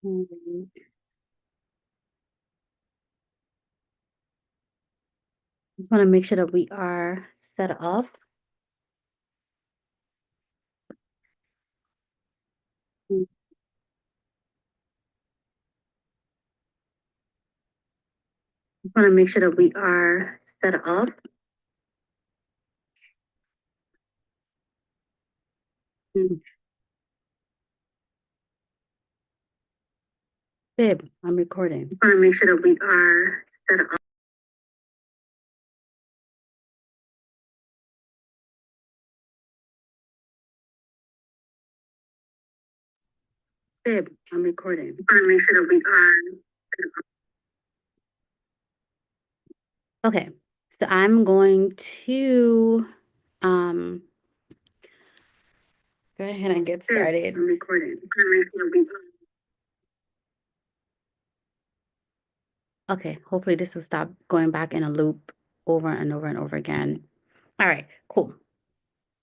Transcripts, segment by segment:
Mm, Just want to make sure that we are set up. Mm, Just want to make sure that we are set up. Mm, Babe, I'm recording. Just want to make sure that we are set up. Babe, I'm recording. Just want to make sure that we are Okay, so I'm going to um go ahead and get started. I'm recording. Just wanna make sure that we Okay, hopefully this will stop going back in a loop over and over and over again. All right, cool.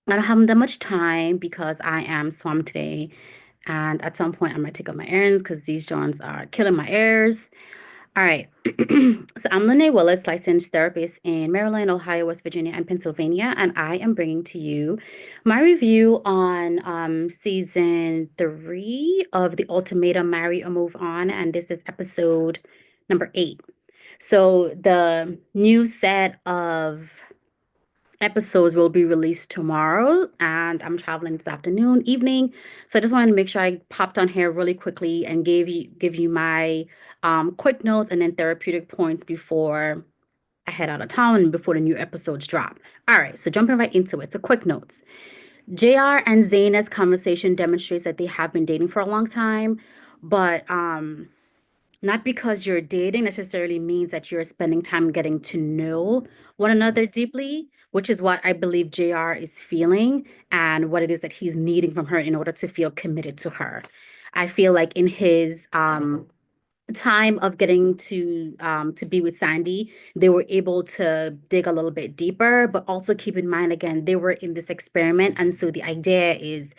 I don't have that much time because I am swamped today. And at some point, I might take up my errands because these joints are killing my ears. All right. So I'm Lene Willis, licensed therapist in Maryland, Ohio, West Virginia, and Pennsylvania. And I am bringing to you my review on season 3 of the Ultimatum Marry or Move On. And this is episode number 8. So the new set of episodes will be released tomorrow, and I'm traveling this afternoon, evening. So I just wanted to make sure I popped on here really quickly and give you my quick notes and then therapeutic points before I head out of town and before the new episodes drop. All right, so jumping right into it. So quick notes. JR and Zaina's conversation demonstrates that they have been dating for a long time, but not because you're dating necessarily means that you're spending time getting to know one another deeply, which is what I believe JR is feeling and what it is that he's needing from her in order to feel committed to her. I feel like in his time of getting to be with Sandy, they were able to dig a little bit deeper, but also keep in mind again, they were in this experiment. And so the idea is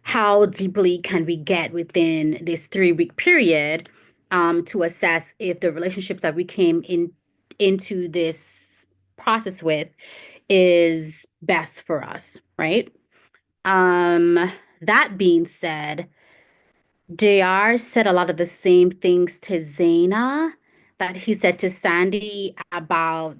how deeply can we get within this 3 week period to assess if the relationships that we came into this process with is best for us, right? That being said, JR said a lot of the same things to Zaina that he said to Sandy about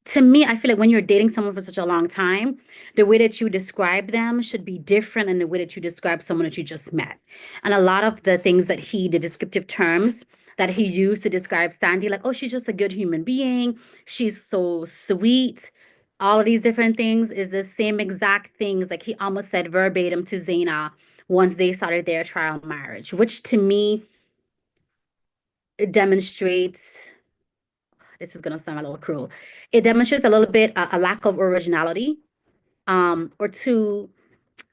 to me, I feel like when you're dating someone for such a long time, the way that you describe them should be different than the way that you describe someone that you just met. And a lot of the things that the descriptive terms that he used to describe Sandy, like, oh, she's just a good human being, she's so sweet, all of these different things is the same exact things like he almost said verbatim to Zaina once they started their trial marriage, which to me demonstrates this is going to sound a little cruel. It demonstrates a little bit a lack of originality, or two,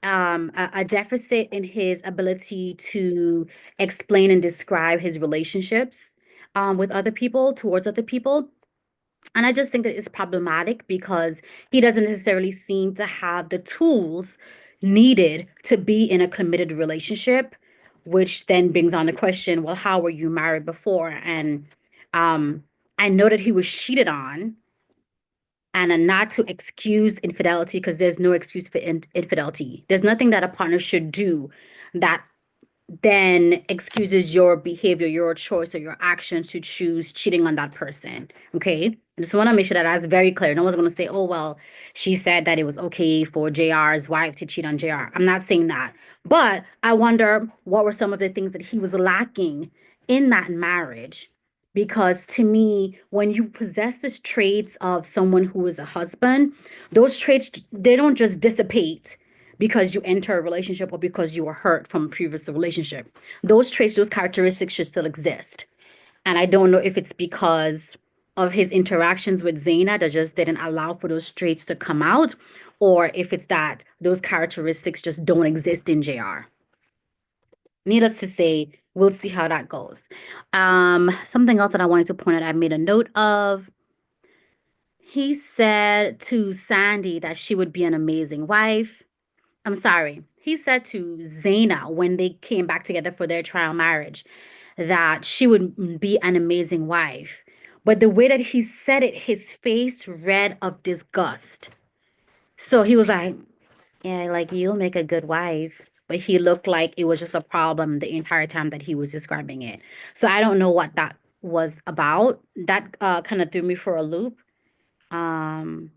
a deficit in his ability to explain and describe his relationships with other people, towards other people. And I just think that it's problematic because he doesn't necessarily seem to have the tools needed to be in a committed relationship, which then brings on the question, well, how were you married before? And um, I know that he was cheated on, and not to excuse infidelity because there's no excuse for infidelity. There's nothing that a partner should do that then excuses your behavior, your choice, or your action to choose cheating on that person. Okay. I just want to make sure that that's very clear. No one's going to say, oh, well, she said that it was okay for JR's wife to cheat on JR. I'm not saying that. But I wonder what were some of the things that he was lacking in that marriage. Because to me, when you possess these traits of someone who is a husband, those traits, they don't just dissipate because you enter a relationship or because you were hurt from a previous relationship. Those traits, those characteristics should still exist. And I don't know if it's because of his interactions with Zaina that just didn't allow for those traits to come out, or if it's that those characteristics just don't exist in JR. Needless to say, we'll see how that goes. Something else that I wanted to point out, I made a note of. He said to Sandy that she would be an amazing wife. I'm sorry. he said to Zaina when they came back together for their trial marriage that she would be an amazing wife. But the way that he said it, his face red of disgust. So he was like, yeah, like you'll make a good wife. But he looked like it was just a problem the entire time that he was describing it. So I don't know what that was about. That kind of threw me for a loop. Um,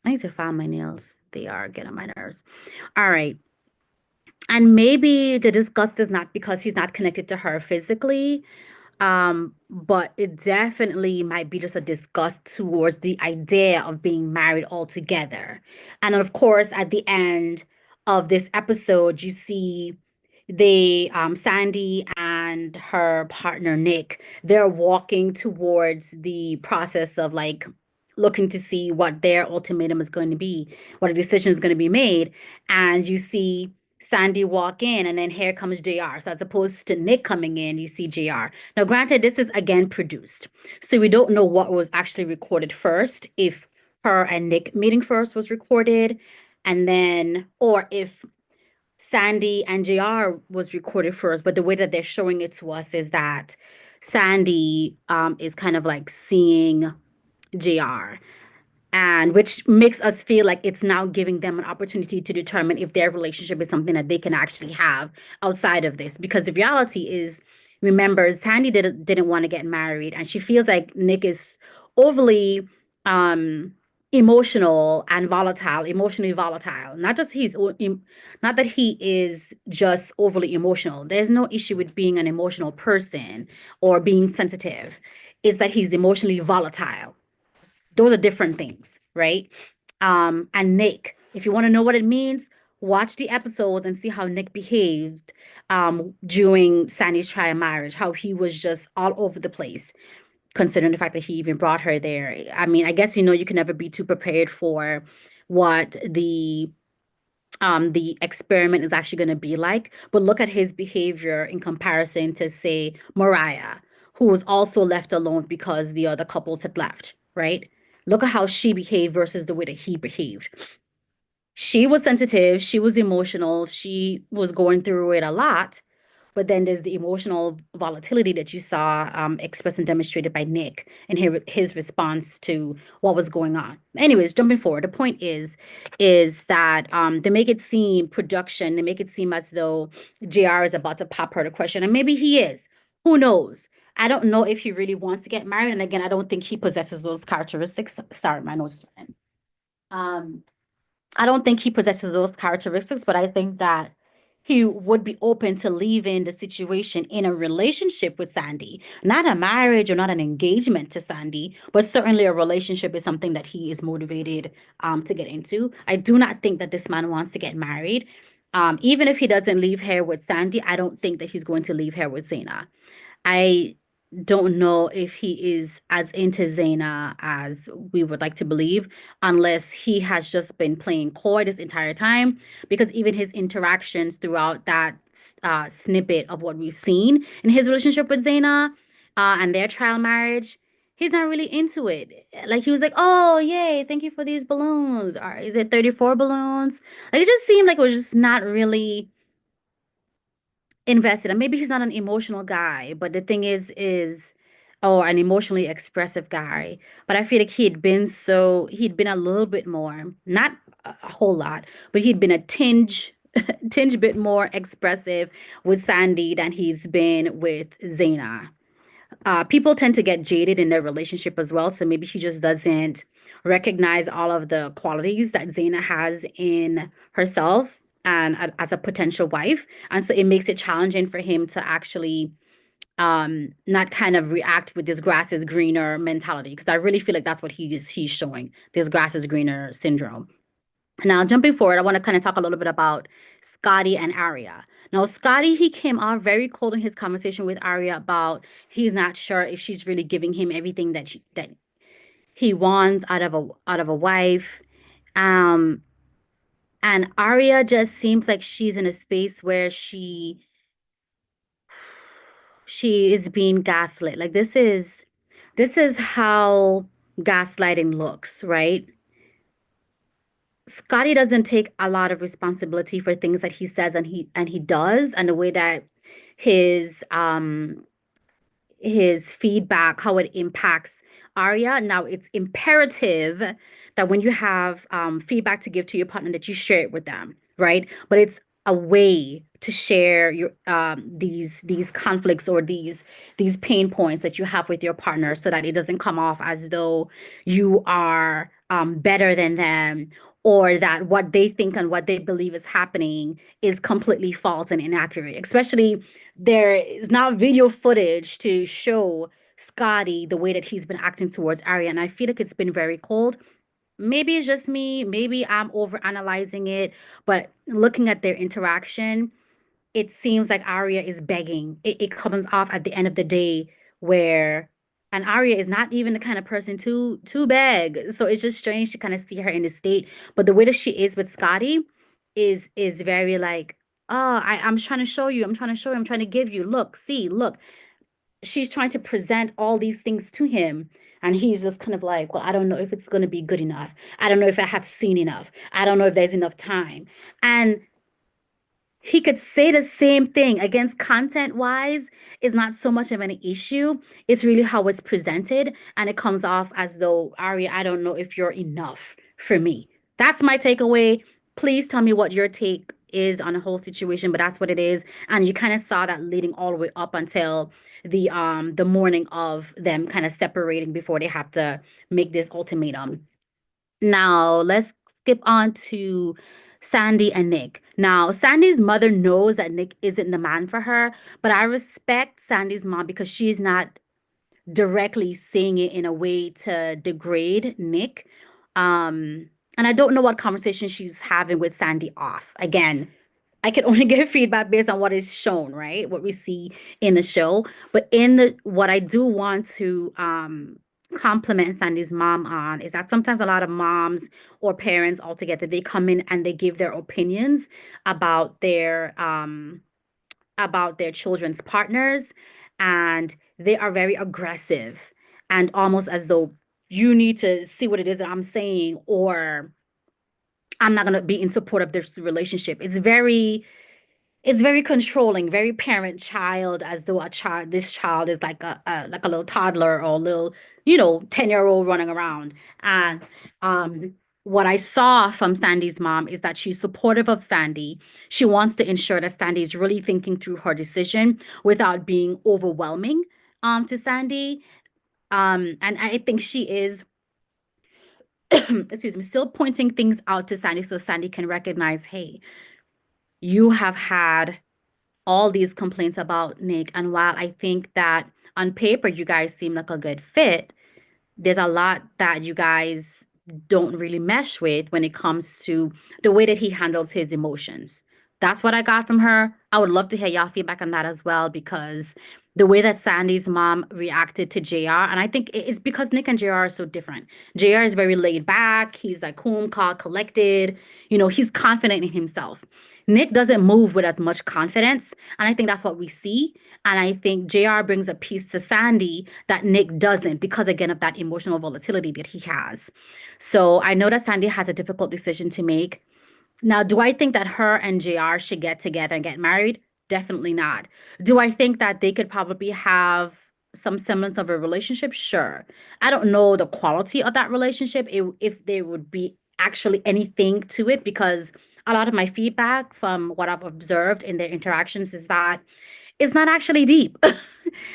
I need to file my nails. They are getting on my nerves. All right. And maybe the disgust is not because he's not connected to her physically, but it definitely might be just a disgust towards the idea of being married altogether. And of course, at the end of this episode, you see Sandy and her partner Nick, they're walking towards the process of like looking to see what their ultimatum is going to be, what a decision is going to be made. And you see Sandy walk in, and then here comes JR. So as opposed to Nick coming in, you see JR. Now, granted, this is again produced. So we don't know what was actually recorded first, if her and Nick meeting first was recorded, and then, or if Sandy and JR was recorded first. But the way that they're showing it to us is that Sandy is kind of like seeing JR, and which makes us feel like it's now giving them an opportunity to determine if their relationship is something that they can actually have outside of this. Because the reality is, remember, Sandy didn't want to get married, and she feels like Nick is overly um emotional and volatile, emotionally volatile. Not that he is just overly emotional. There's no issue with being an emotional person or being sensitive. It's that he's emotionally volatile. Those are different things, right? And Nick, if you want to know what it means, watch the episodes and see how Nick behaved during Sandy's trial marriage, how he was just all over the place, considering the fact that he even brought her there. I mean, I guess you can never be too prepared for what the experiment is actually going to be like. But look at his behavior in comparison to, say, Mariah, who was also left alone because the other couples had left, right? Look at how she behaved versus the way that he behaved. She was sensitive, she was emotional, she was going through it a lot. But then there's the emotional volatility that you saw expressed and demonstrated by Nick and his response to what was going on. Anyways, jumping forward, the point is that they make it seem production, they make it seem as though JR is about to pop her the question, and maybe he is. Who knows? I don't know if he really wants to get married, and again, I don't think he possesses those characteristics. Sorry, my nose is running. Um, I don't think he possesses those characteristics, but I think that he would be open to leaving the situation in a relationship with Sandy. Not a marriage or not an engagement to Sandy, but certainly a relationship is something that he is motivated to get into. I do not think that this man wants to get married. Even if he doesn't leave here with Sandy, I don't think that he's going to leave here with Zaina. I don't know if he is as into Zaina as we would like to believe, unless he has just been playing coy this entire time. Because even his interactions throughout that snippet of what we've seen in his relationship with Zaina and their trial marriage, he's not really into it. Like he was like, "Oh, yay, thank you for these balloons." Or is it 34 balloons? Like it just seemed like it was just not really invested. And maybe he's not an emotional guy, but the thing is, or an emotionally expressive guy. But I feel like he'd been a little bit more, not a whole lot, but he'd been a tinge bit more expressive with Sandy than he's been with Zaina. People tend to get jaded in their relationship as well. So maybe he just doesn't recognize all of the qualities that Zaina has in herself and as a potential wife. And so it makes it challenging for him to actually not kind of react with this grass is greener mentality. Because I really feel like that's what he's showing, this grass is greener syndrome. Now, jumping forward, I want to kind of talk a little bit about Scotty and Arya. Now, Scotty, he came off very cold in his conversation with Arya about he's not sure if she's really giving him everything that he wants out of a wife. Um, and Arya just seems like she's in a space where she is being gaslit. Like this is how gaslighting looks, right? Scotty doesn't take a lot of responsibility for things that he says and he does, and the way that his his feedback, how it impacts Arya. Now, it's imperative that when you have feedback to give to your partner, that you share it with them, right? But it's a way to share your these conflicts or these pain points that you have with your partner, so that it doesn't come off as though you are better than them, or that what they think and what they believe is happening is completely false and inaccurate. Especially, there is now video footage to show Scotty the way that he's been acting towards Arya, and I feel like it's been very cold. Maybe it's just me, maybe I'm over analyzing it, but looking at their interaction, it seems like Arya is begging. It comes off at the end of the day where, and Arya is not even the kind of person to beg. So it's just strange to kind of see her in this state. But the way that she is with Scotty is very like, oh, I'm trying to show you, I'm trying to show you, I'm trying to give you, look, see, look. She's trying to present all these things to him. And he's just kind of like, well, I don't know if it's going to be good enough. I don't know if I have seen enough. I don't know if there's enough time. And he could say the same thing against content wise is not so much of an issue. It's really how it's presented. And it comes off as though, Ari, I don't know if you're enough for me. That's my takeaway. Please tell me what your take is on the whole situation, but that's what it is. And you kind of saw that leading all the way up until the morning of them kind of separating before they have to make this ultimatum. Now, let's skip on to Sandy and Nick. Now, Sandy's mother knows that Nick isn't the man for her, but I respect Sandy's mom because she's not directly saying it in a way to degrade Nick. And I don't know what conversation she's having with Sandy off. Again, I can only give feedback based on what is shown, right? What we see in the show. But in the what I do want to compliment Sandy's mom on is that sometimes a lot of moms or parents altogether, they come in and they give their opinions about their children's partners, and they are very aggressive and almost as though you need to see what it is that I'm saying, or I'm not going to be in support of this relationship. It's very controlling, very parent child, as though this child is like a little toddler or a little, 10-year-old running around. And what I saw from Sandy's mom is that she's supportive of Sandy. She wants to ensure that Sandy is really thinking through her decision without being overwhelming to Sandy. And I think she is, excuse me, still pointing things out to Sandy so Sandy can recognize, hey, you have had all these complaints about Nick. And while I think that on paper you guys seem like a good fit, there's a lot that you guys don't really mesh with when it comes to the way that he handles his emotions. That's what I got from her. I would love to hear y'all feedback on that as well, because the way that Sandy's mom reacted to JR, and I think it's because Nick and JR are so different. JR is very laid back. He's like cool, calm, collected. He's confident in himself. Nick doesn't move with as much confidence, and I think that's what we see. And I think JR brings a piece to Sandy that Nick doesn't, because again of that emotional volatility that he has. So I know that Sandy has a difficult decision to make. Now, do I think that her and JR should get together and get married? Definitely not. Do I think that they could probably have some semblance of a relationship? Sure. I don't know the quality of that relationship, if there would be actually anything to it, because a lot of my feedback from what I've observed in their interactions is that it's not actually deep.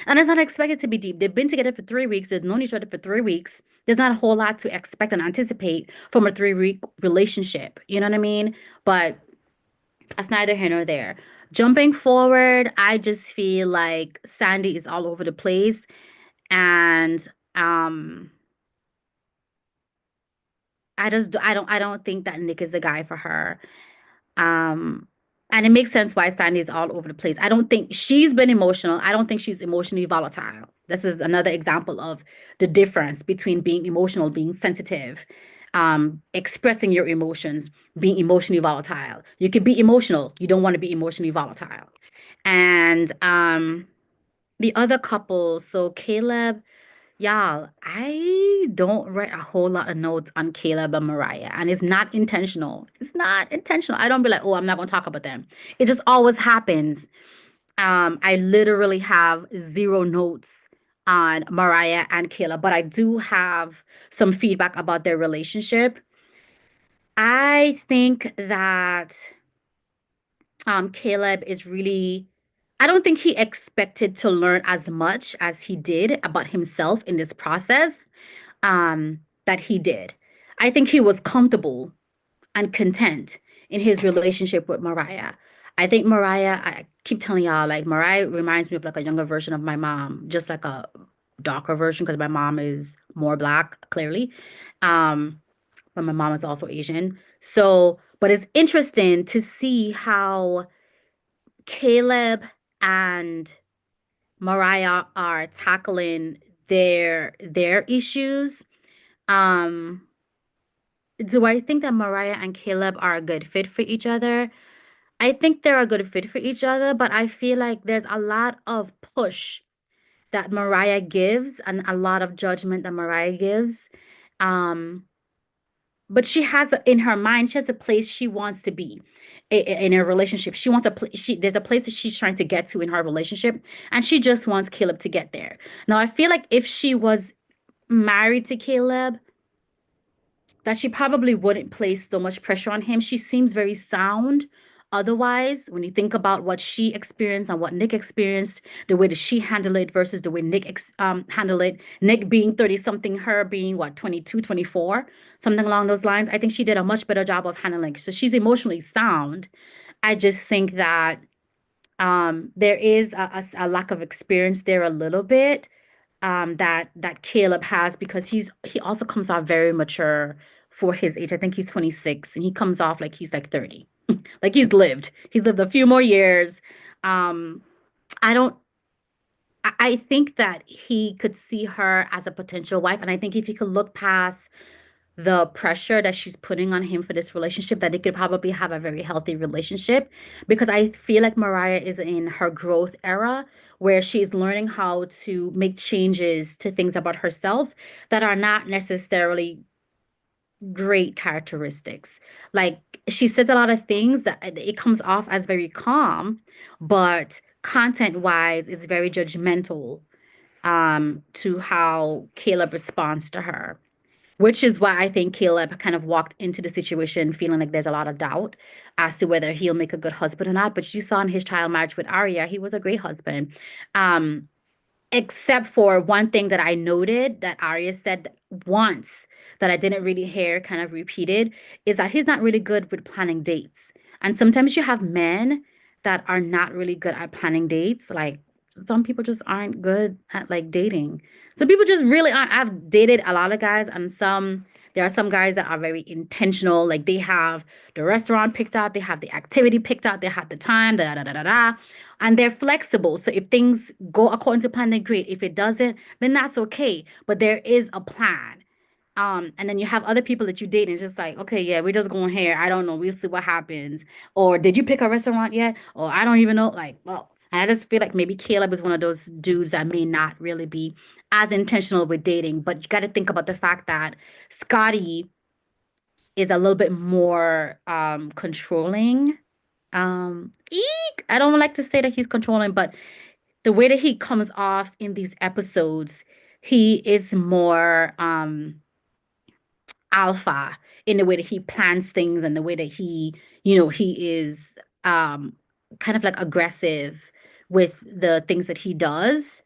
And it's not expected to be deep. They've been together for 3 weeks. They've known each other for 3 weeks. There's not a whole lot to expect and anticipate from a 3-week relationship. You know what I mean? But that's neither here nor there. Jumping forward, I just feel like Sandy is all over the place. And I don't think that Nick is the guy for her. Um, and it makes sense why Sandy is all over the place. I don't think she's been emotional. I don't think she's emotionally volatile. This is another example of the difference between being emotional, being sensitive, expressing your emotions, being emotionally volatile. You could be emotional. You don't want to be emotionally volatile. And the other couple, so Caleb, Y'all, I don't write a whole lot of notes on Caleb and Mariah, and it's not intentional. It's not intentional. I don't be like, oh, I'm not gonna talk about them. It just always happens. I literally have zero notes on Mariah and Caleb, but I do have some feedback about their relationship. I think that Caleb is really, I don't think he expected to learn as much as he did about himself in this process, that he did. I think he was comfortable and content in his relationship with Mariah. I think Mariah, I keep telling y'all, like Mariah reminds me of like a younger version of my mom, just like a darker version because my mom is more black, clearly. Um, but my mom is also Asian. So, but it's interesting to see how Caleb and Mariah are tackling their issues. Um, do I think that Mariah and Caleb are a good fit for each other? I think they're a good fit for each other, but I feel like there's a lot of push that Mariah gives and a lot of judgment that Mariah gives. Um, but she has in her mind, she has a place she wants to be in a relationship. She wants a there's a place that she's trying to get to in her relationship, and she just wants Caleb to get there. Now, I feel like if she was married to Caleb, that she probably wouldn't place so much pressure on him. She seems very sound. Otherwise, when you think about what she experienced and what Nick experienced, the way that she handled it versus the way Nick handled it, Nick being 30 something, her being what, 22, 24, something along those lines. I think she did a much better job of handling. So she's emotionally sound. I just think that there is a lack of experience there a little bit, that Caleb has because he also comes off very mature for his age. I think he's 26 and he comes off like he's like 30. Like he's lived a few more years. Um, I don't I think that he could see her as a potential wife, and I think if he could look past the pressure that she's putting on him for this relationship, that they could probably have a very healthy relationship, because I feel like Mariah is in her growth era where she's learning how to make changes to things about herself that are not necessarily great characteristics. Like she says a lot of things that it comes off as very calm, but content wise, it's very judgmental to how Caleb responds to her. Which is why I think Caleb kind of walked into the situation feeling like there's a lot of doubt as to whether he'll make a good husband or not. But you saw in his trial marriage with Arya, he was a great husband. Um, Except for one thing that I noted that Arya said once that I didn't really hear kind of repeated is that he's not really good with planning dates. And sometimes you have men that are not really good at planning dates. Like some people just aren't good at like dating. Some people just really aren't. I've dated a lot of guys, and there are some guys that are very intentional. Like they have the restaurant picked out, they have the activity picked out, they have the time, da da da da da, and they're flexible. So if things go according to plan, then great. If it doesn't, then that's okay. But there is a plan. And then you have other people that you date, and it's just like, okay, yeah, we're just going here. I don't know. We'll see what happens. Or did you pick a restaurant yet? Or I don't even know. Like, well, and I just feel like maybe Caleb is one of those dudes that may not really be as intentional with dating. But you got to think about the fact that Scotty is a little bit more controlling. Eek! I don't like to say that he's controlling, but the way that he comes off in these episodes, he is more alpha in the way that he plans things and the way that he is kind of like aggressive with the things that he does.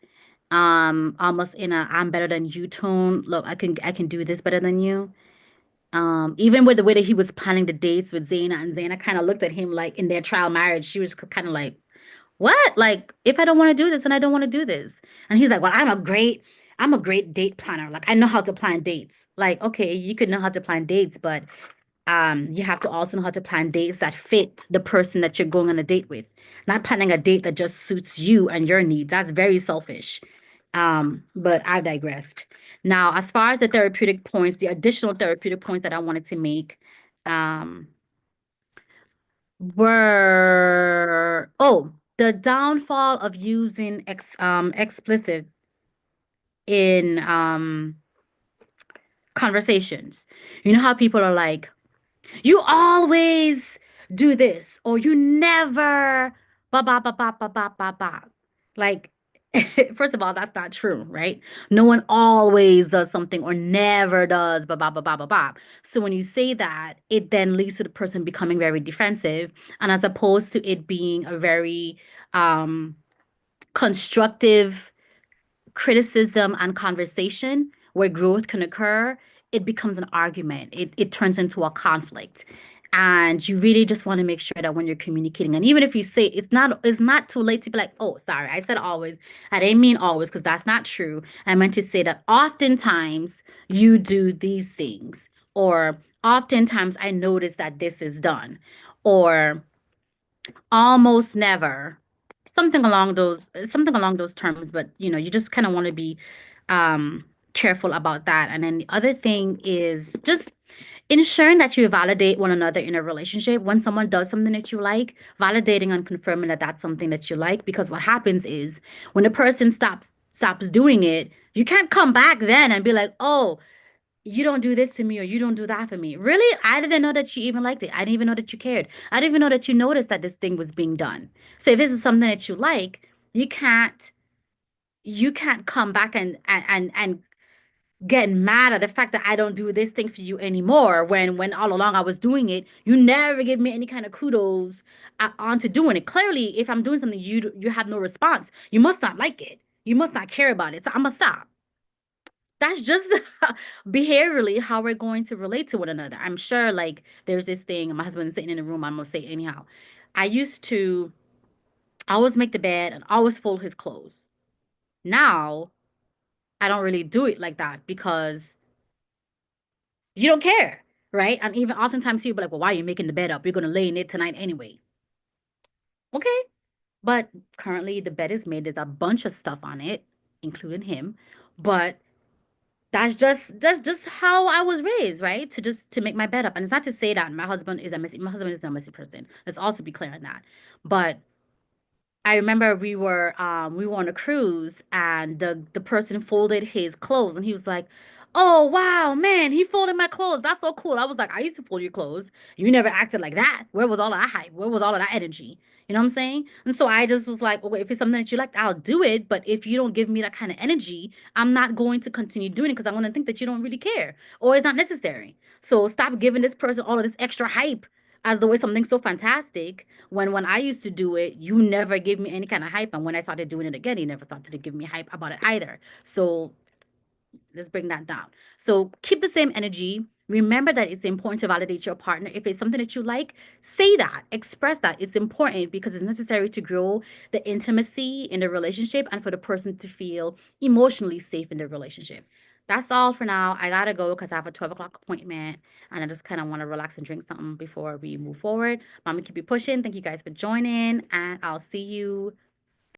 Almost in a I'm better than you tone. Look, I can do this better than you. Even with the way that he was planning the dates with Zaina, and Zaina kind of looked at him like in their trial marriage, she was kind of like, what? Like, if I don't want to do this, then I don't want to do this. And he's like, well, I'm a great date planner. Like, I know how to plan dates. Like, okay, you could know how to plan dates, but you have to also know how to plan dates that fit the person that you're going on a date with. Not planning a date that just suits you and your needs. That's very selfish. But I digressed. Now, as far as the therapeutic points, the additional therapeutic points that I wanted to make, um, the downfall of using explicit in conversations. You know how people are like, you always do this, or you never ba ba ba ba ba ba ba ba. Like, first of all, that's not true, right? No one always does something or never does ba ba ba ba ba ba. So when you say that, it then leads to the person becoming very defensive, and as opposed to it being a very constructive criticism and conversation where growth can occur, it becomes an argument. It turns into a conflict. And you really just want to make sure that when you're communicating, and even if you say it's not too late to be like, oh, sorry, I said always. I didn't mean always because that's not true. I meant to say that oftentimes you do these things, or oftentimes I notice that this is done, or almost never, something along those terms. But you just kind of want to be careful about that. And then the other thing is just ensuring that you validate one another in a relationship. When someone does something that you like, validating and confirming that that's something that you like, because what happens is when the person stops doing it, you can't come back then and be like, oh, you don't do this to me or you don't do that for me. Really? I didn't know that you even liked it. I didn't even know that you cared. I didn't even know that you noticed that this thing was being done. So if this is something that you like, you can't come back and get mad at the fact that I don't do this thing for you anymore when all along I was doing it. You never give me any kind of kudos onto doing it. Clearly, if I'm doing something you have no response, you must not like it. You must not care about it. So I'm gonna stop. That's just behaviorally how we're going to relate to one another. I'm sure, like, there's this thing, my husband is sitting in the room, I'm gonna say it anyhow. I used to always make the bed and always fold his clothes. Now, I don't really do it like that because you don't care, right? And even oftentimes he'll be like, well, why are you making the bed up? You're gonna lay in it tonight anyway. Okay. But currently the bed is made. There's a bunch of stuff on it, including him. But that's just how I was raised, right? To make my bed up. And it's not to say that my husband is not a messy person. Let's also be clear on that. But I remember we were on a cruise and the person folded his clothes and he was like, "Oh wow, man, he folded my clothes. That's so cool." I was like, "I used to fold your clothes. You never acted like that. Where was all of that hype? Where was all of that energy?" You know what I'm saying? And so I just was like, "Okay, if it's something that you like, I'll do it. But if you don't give me that kind of energy, I'm not going to continue doing it because I'm going to think that you don't really care or it's not necessary. So stop giving this person all of this extra hype as though it's something so fantastic when I used to do it, you never gave me any kind of hype. And when I started doing it again, you never started to give me hype about it either. So let's bring that down. So keep the same energy. Remember that it's important to validate your partner. If it's something that you like, say that, express that. It's important because it's necessary to grow the intimacy in the relationship and for the person to feel emotionally safe in the relationship. That's all for now. I gotta go because I have a 12 o'clock appointment and I just kind of want to relax and drink something before we move forward. But I'm gonna keep you pushing. Thank you guys for joining, and I'll see you